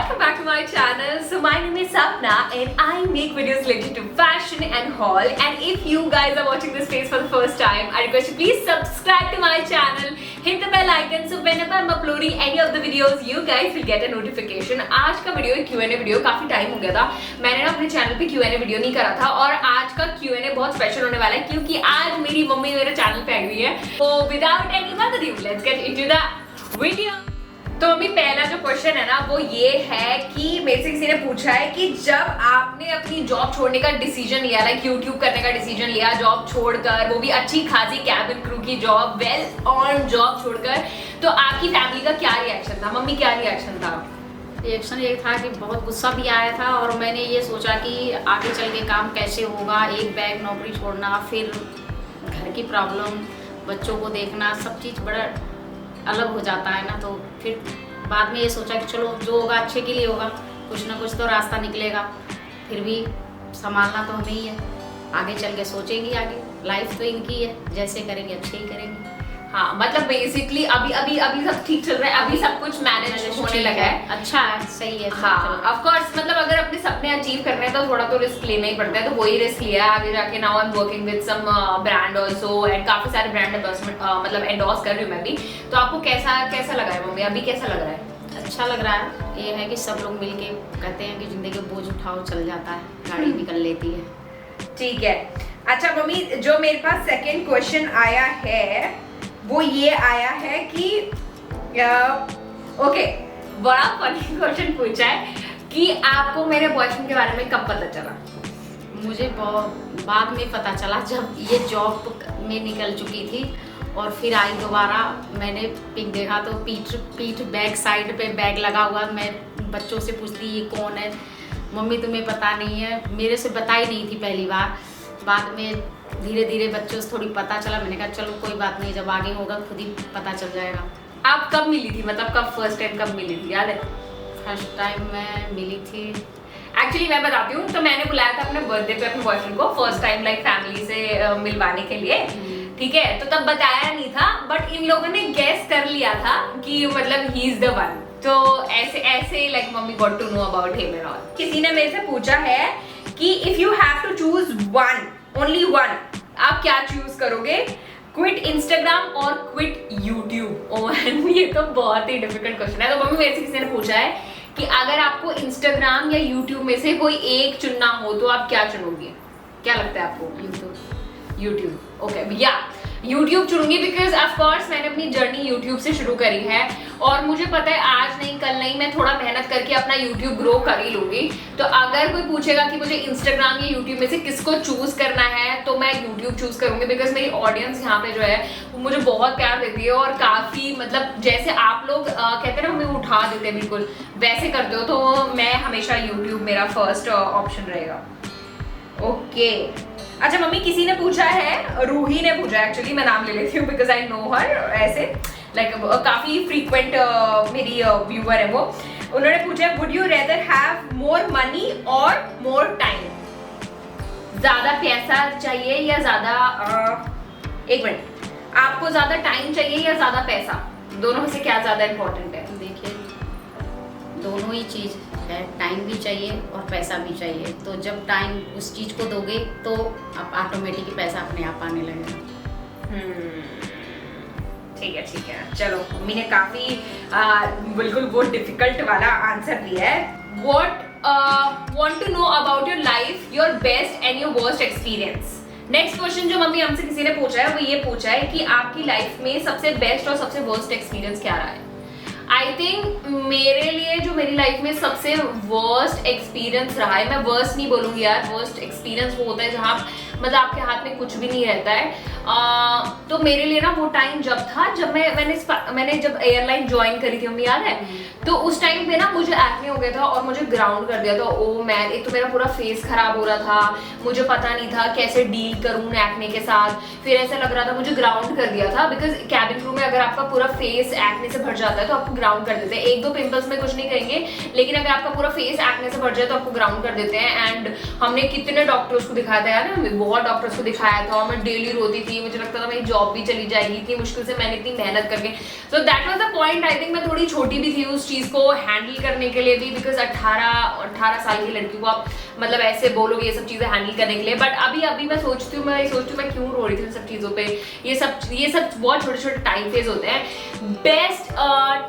welcome back to my channel. So my name is Sapna and I make videos related to fashion and haul. And if you guys are watching this space for the first time, I request you please subscribe to my channel, hit the bell icon so whenever I'm uploading any of the videos, you guys will get a notification. आज का video Q&A video काफी time हो गया था, मैंने ना अपने channel पे Q&A वीडियो नहीं करा था और आज का Q&A बहुत स्पेशल होने वाला है क्योंकि आज मेरी मम्मी मेरे चैनल पे आई हुई है. So without any further ado, let's get into the video. तो अभी पहला जो क्वेश्चन है ना वो ये है कि मेरे से किसी ने पूछा है कि जब आपने अपनी जॉब छोड़ने का डिसीजन लिया, लाइक यूट्यूब करने का डिसीजन लिया, जॉब छोड़कर, वो भी अच्छी खासी कैबिन क्रू की जॉब, वेल ऑन जॉब छोड़कर, तो आपकी फैमिली का क्या रिएक्शन था? मम्मी क्या रिएक्शन था? रिएक्शन ये था कि बहुत गुस्सा भी आया था और मैंने ये सोचा कि आगे चल के काम कैसे होगा, एक बैग नौकरी छोड़ना, फिर घर की प्रॉब्लम, बच्चों को देखना, सब चीज़ बड़ा अलग हो जाता है ना. तो फिर बाद में ये सोचा कि चलो जो होगा अच्छे के लिए होगा, कुछ ना कुछ तो रास्ता निकलेगा. फिर भी संभालना तो हमें ही है, आगे चल के सोचेंगी, आगे लाइफ तो इनकी है, जैसे करेंगे अच्छे ही करेंगे. हाँ, मतलब बेसिकली अभी सब ठीक चल रहा है, अभी सब कुछ मैनेज होने लगा है, अच्छा है, सही है. हाँ, ऑफ कोर्स मतलब अगर अपने सपने अचीव करने हैं तो थोड़ा तो रिस्क लेना ही पड़ता है, तो वही रिस्क लिया है. आगे जाके now I am working with some brand also and काफी सारे ब्रांड एंडोर्समेंट मतलब एंडोर्स कर रही हूँ मैं भी. तो आपको कैसा लगा है मम्मी, अभी कैसा लग रहा है? अच्छा लग रहा है. ये है कि सब लोग मिलके कहते हैं कि जिंदगी बोझ उठाओ, चल जाता है, गाड़ी निकल लेती है. ठीक है. अच्छा मम्मी, जो मेरे पास सेकंड क्वेश्चन आया है वो ये आया है कि ओके, बड़ा फनी क्वेश्चन पूछा है कि आपको मेरे बॉयफ्रेंड के बारे में कब पता चला? मुझे बाद में पता चला जब ये जॉब में निकल चुकी थी और फिर आई दोबारा. मैंने पिक देखा तो पीठ बैक साइड पे बैग लगा हुआ. मैं बच्चों से पूछती ये कौन है, मम्मी तुम्हें पता नहीं है. मेरे से बताई नहीं थी पहली बार, बाद में धीरे धीरे बच्चों से थोड़ी पता चला. मैंने कहा चलो कोई बात नहीं, जब आगे होगा खुद ही पता चल जाएगा. आप कब मिली थी, मतलब कब फर्स्ट टाइम कब मिली थी, याद है? फर्स्ट टाइम मैं मिली थी, एक्चुअली मैं बताती हूँ, तो मैंने बुलाया था अपने बर्थडे पे अपने बॉयफ्रेंड को फर्स्ट टाइम, लाइक फैमिली से मिलवाने के लिए. ठीक है, तो तब बताया नहीं था, बट इन लोगों ने गेस कर लिया था कि मतलब ही इज द वन. तो ऐसे like mummy got to know about him and all. किसी ने मेरे से पूछा है कि if you have to choose one, only one, आप क्या चूज करोगे? क्विट इंस्टाग्राम और क्विट यूट्यूब? ओह, ये तो बहुत ही डिफिकल्ट क्वेश्चन है. तो मम्मी मेरे से किसी ने पूछा है कि अगर आपको इंस्टाग्राम या यूट्यूब में से कोई एक चुनना हो तो आप क्या चुनोगे? क्या लगता है आपको? यूट्यूब. ओके भैया, यूट्यूब चुनूंगी बिकॉज ऑफ कोर्स मैंने अपनी जर्नी यूट्यूब से शुरू करी है और मुझे पता है आज नहीं कल नहीं मैं थोड़ा मेहनत करके अपना यूट्यूब ग्रो कर ही लूंगी. तो अगर कोई पूछेगा कि मुझे इंस्टाग्राम या यूट्यूब में से किसको चूज करना है तो मैं यूट्यूब चूज करूंगी बिकॉज मेरी ऑडियंस यहाँ पे जो है वो मुझे बहुत प्यार देती है और काफी मतलब जैसे आप लोग कहते हैं ना हमें उठा देते हैं बिल्कुल वैसे करते हो, तो मैं हमेशा यूट्यूब मेरा फर्स्ट ऑप्शन रहेगा. ओके. अच्छा मम्मी, किसी ने पूछा है, रूही ने पूछा, एक्चुअली मैं नाम ले लेती हूँ बिकॉज आई नो हर, ऐसे लाइक काफी फ्रीक्वेंट मेरी व्यूअर है वो. उन्होंने पूछा would you rather have more money और मोर टाइम? ज्यादा पैसा चाहिए या ज्यादा एक मिनट, आपको ज्यादा टाइम चाहिए या ज्यादा पैसा? दोनों में से क्या ज्यादा इंपॉर्टेंट है? देखिए दोनों ही चीज़ है, टाइम भी चाहिए और पैसा भी चाहिए. तो जब टाइम उस चीज़ को दोगे तो आप ऑटोमेटिक पैसा अपने आप आने लगेगा. ठीक है. चलो मम्मी ने काफी बिल्कुल वो डिफिकल्ट वाला आंसर दिया है. What want to know about your life, your best and your worst experience? Next question जो मम्मी हमसे किसी ने पूछा है वो ये पूछा है कि आपकी लाइफ में सबसे बेस्ट और सबसे वर्स्ट एक्सपीरियंस क्या रहा है? आई थिंक मेरे लिए जो मेरी लाइफ में सबसे वर्स्ट एक्सपीरियंस रहा है, मैं वर्स्ट नहीं बोलूंगी यार, वर्स्ट एक्सपीरियंस वो होता है जहाँ मतलब आपके हाथ में कुछ भी नहीं रहता है. तो मेरे लिए ना वो टाइम जब था जब मैंने जब एयरलाइन ज्वाइन करी थी, मम्मी याद है? तो उस टाइम पे ना मुझे एक्ने हो गया था और मुझे ग्राउंड कर दिया था. ओ मैन, एक तो मेरा पूरा फेस खराब हो रहा था, मुझे पता नहीं था कैसे डील करूँ एक्ने के साथ. फिर ऐसा लग रहा था मुझे ग्राउंड कर दिया था बिकॉज कैबिन क्रू में अगर आपका पूरा फेस एक्ने से भर जाता है तो आपको ग्राउंड कर देते हैं. एक दो पिंपल्स में कुछ नहीं करेंगे, लेकिन अगर आपका पूरा फेस एक्ने से भर जाए तो आपको ग्राउंड कर देते हैं. एंड हमने कितने डॉक्टर्स को दिखाया था यार, बहुत डॉक्टर्स को दिखाया था और मैं डेली रोती थी जाऊंगी, मुझे लगता था मेरी जॉब भी चली जाएगी, इतनी मुश्किल से मैंने इतनी मेहनत करके। So that was the point. I think मैं थोड़ी छोटी भी थी उस चीज़ को हैंडल करने के लिए भी, बिकॉज 18 साल की लड़की को आप मतलब ऐसे बोलोगे ये सब चीज़ें हैंडल करने के लिए। बट अभी मैं सोचती हूँ मैं क्यों रो रही थी इन सब चीज़ों पे। ये सब बहुत छोटे छोटे टाइम फेज होते हैं। बेस्ट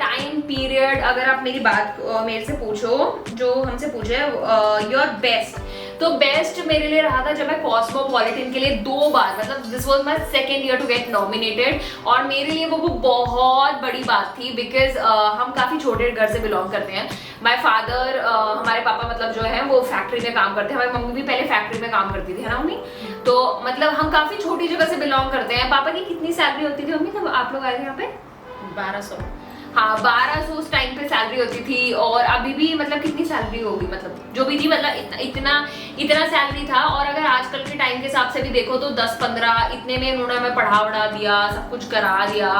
टाइम पीरियड अगर आप मेरी बात मेरे से पूछो, जो हमसे पूछे योर बेस्ट, तो बेस्ट मेरे लिए रहा था जब मैं कॉस्मोपॉलिटन के लिए 2 बार, मतलब this was my second year to get nominated, और मेरे लिए वो बहुत बड़ी बात थी बिकॉज हम काफ़ी छोटे घर से बिलोंग करते हैं। माय फादर हमारे पापा मतलब जो है वो फैक्ट्री में काम करते हैं, हमारी मम्मी भी पहले फैक्ट्री में काम करती थी, है ना मम्मी? तो मतलब हम काफ़ी छोटी जगह से बिलोंग करते हैं। पापा की कितनी सैलरी होती थी मम्मी जब आप लोग आए थे यहाँ पे? 1200। हाँ 1200 उस टाइम पे सैलरी होती थी, और अभी भी मतलब कितनी सैलरी होगी, मतलब जो भी थी, मतलब इतना सैलरी था। और अगर आजकल के टाइम के हिसाब से भी देखो तो 10-15 इतने में उन्होंने हमें पढ़ा दिया, सब कुछ करा दिया।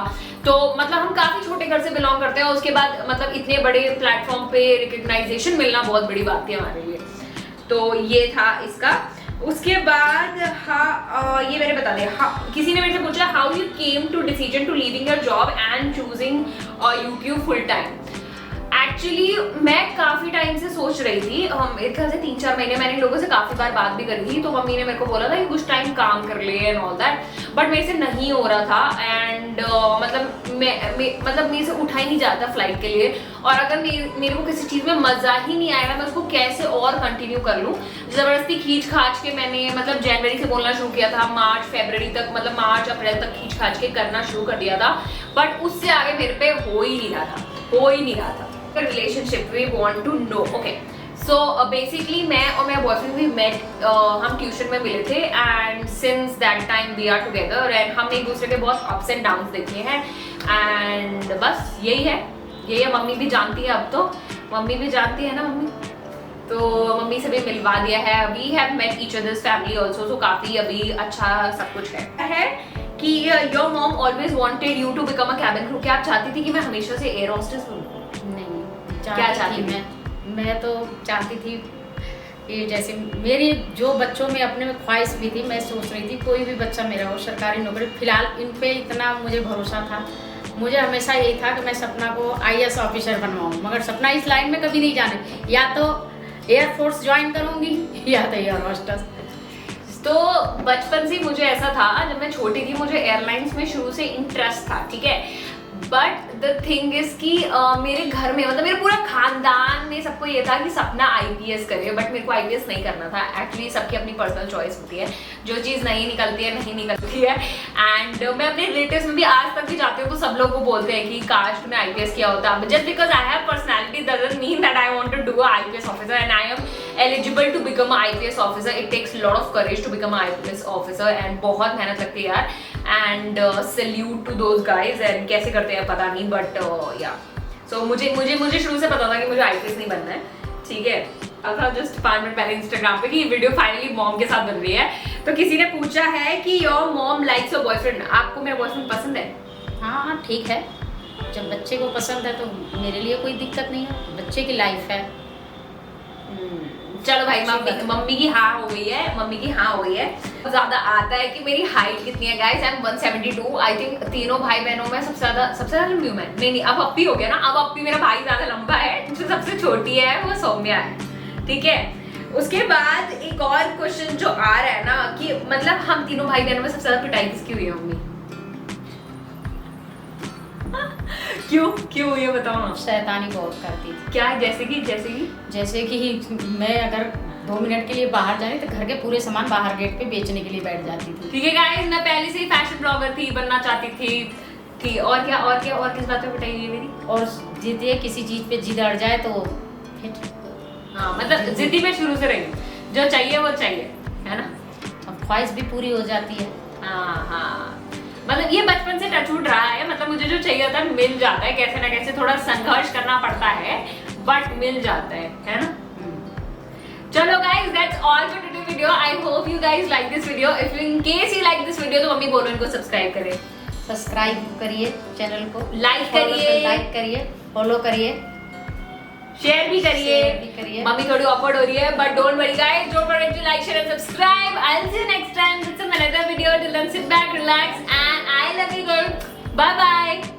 तो मतलब हम काफी छोटे घर से बिलोंग करते हैं, उसके बाद मतलब इतने बड़े प्लेटफॉर्म पे रिकग्नाइजेशन मिलना बहुत बड़ी बात थी हमारे लिए। तो ये था इसका। उसके बाद हाँ ये मैंने बता दिया। हाँ, किसी ने मेरे से पूछा how you came to decision to leaving your job and choosing YouTube full time. Actually मैं काफ़ी टाइम से सोच रही थी, मेरे ख्याल से 3-4 महीने मैंने लोगों से काफ़ी बार बात भी करी थी। तो मम्मी ने मेरे को बोला था कि कुछ टाइम काम कर ले एंड ऑल दैट, बट मेरे से नहीं हो रहा था। एंड मतलब मेरे से उठा ही नहीं जाता फ्लाइट के लिए, और अगर मेरे को किसी चीज़ में मज़ा ही नहीं आएगा मैं उसको कैसे और कंटिन्यू कर लूँ। ज़बरदस्ती खींच खाच के मैंने मतलब जनवरी से बोलना शुरू किया था, मार्च फरवरी तक, मतलब मार्च अप्रैल तक खींच खाच के करना शुरू कर दिया था, बट उससे आगे मेरे पे हो ही नहीं रहा था। Relationship we want to know. Okay, so basically मैं और मेरा बॉयफ्रेंड भी मेट, हम ट्यूशन में मिले थे, and since that time we are together, and हमने एक दूसरे के बहुत अप्स एंड डाउन्स देखे हैं, एंड बस यही है। मम्मी भी जानती है, अब तो मम्मी भी जानती है ना मम्मी, तो मम्मी से भी मिलवा दिया है। We have met each other's family also, so काफ़ी अभी अच्छा सब कुछ है कि your mom always wanted you to become a cabin crew. क्या आप चाहती थी कि मैं हमेशा से एयर होस्टेस बनूं? नहीं, क्या चाहती थी मैं तो चाहती थी कि जैसे मेरी जो बच्चों में अपने में ख्वाहिश भी थी, मैं सोच रही थी कोई भी बच्चा मेरा हो सरकारी नौकरी। फिलहाल इन पे इतना मुझे भरोसा था, मुझे हमेशा यही था कि मैं सपना को IAS ऑफिसर बनवाऊँ, मगर सपना इस लाइन में कभी नहीं जाने, या तो एयरफोर्स ज्वाइन करूँगी या तो एयर होस्टेस। तो बचपन से मुझे ऐसा था, जब मैं छोटी थी मुझे एयरलाइंस में शुरू से इंटरेस्ट था, ठीक है। बट द थिंग इज कि मेरे घर में मतलब मेरे पूरा खानदान में सबको ये था कि सपना IPS करे, बट मेरे को IPS नहीं करना था। एक्चुअली सबकी अपनी पर्सनल चॉइस होती है, जो चीज़ नहीं निकलती है। एंड मैं अपने रिलेटिव्स में भी आज तक भी जाती हूँ तो सब लोग वो बोलते हैं कि काश तुम्हें IPS किया होता। Just because I have personality doesn't mean that I want to do a IPS officer, and I am eligible to become a IPS officer. It takes lot of courage to become a IPS officer, and बहुत मेहनत लगती है यार। And salute to those guys, and कैसे करते हैं पता नहीं, बट या सो मुझे शुरू से पता था कि मुझे IPS नहीं बनना है, ठीक है। था जस्ट 5 मिनट पहले इंस्टाग्राम पे कि ये वीडियो फाइनली मॉम के साथ बन रही है, तो किसी ने पूछा है कि your mom likes your boyfriend. आपको मेरा बॉयफ्रेंड पसंद है? हाँ ठीक है, जब बच्चे को पसंद है तो मेरे लिए कोई दिक्कत नहीं है, बच्चे की लाइफ है। चलो भाई, मम्मी की हाँ हो गई है। ज्यादा आता है कि मेरी हाइट कितनी है guys, I am 172। I think तीनों भाई बहनों में सबसे ज्यादा लंबी हूँ मैं। नहीं अब अप्पी हो गया ना, अब अप्पी मेरा भाई ज्यादा लंबा है, जो सबसे छोटी है वो सौम्या है, ठीक है। उसके बाद एक और क्वेश्चन जो आ रहा है ना कि मतलब हम तीनों भाई बहनों में सबसे ज्यादा पिटाई किसकी हुई है मम्मी? क्यों ये बताओ ना। शैतानी बहुत करती थी। क्या? जैसे कि मैं अगर 2 मिनट के लिए बाहर जानी तो घर के पूरे सामान बाहर गेट पे बेचने के लिए बैठ जाती थी। ठीक है गाइस, मैं पहले से ही फैशन ब्लॉगर थी, बनना चाहती थी। और किस बात पे पिटाई हुई है मेरी? और जिद्दी किसी चीज पे जिद अड़ जाए तो फिर हाँ, मतलब जिद्दी पे शुरू से रही, जो चाहिए वो चाहिए, है ना। अब ख्वाहिश भी पूरी हो जाती है। हाँ, मतलब ये बचपन से टच उठ रहा है, मतलब मुझे जो चाहिए होता है मिल जाता है, कैसे ना कैसे थोड़ा संघर्ष करना पड़ता है बट मिल जाता है ना। चलो guys, that's all for today video. I hope you guys like this video. If in case you like this video तो मम्मी बोलो इनको सब्सक्राइब करें, सब्सक्राइब करिए चैनल को, लाइक करिए, फॉलो करिए, शेयर भी करिए। मम्मी थोड़ी ऑकवर्ड हो रही है but don't worry guys, don't forget to like, share and subscribe. I will see you next time with some another video. Till then sit back, relax and I love you girl. Bye bye.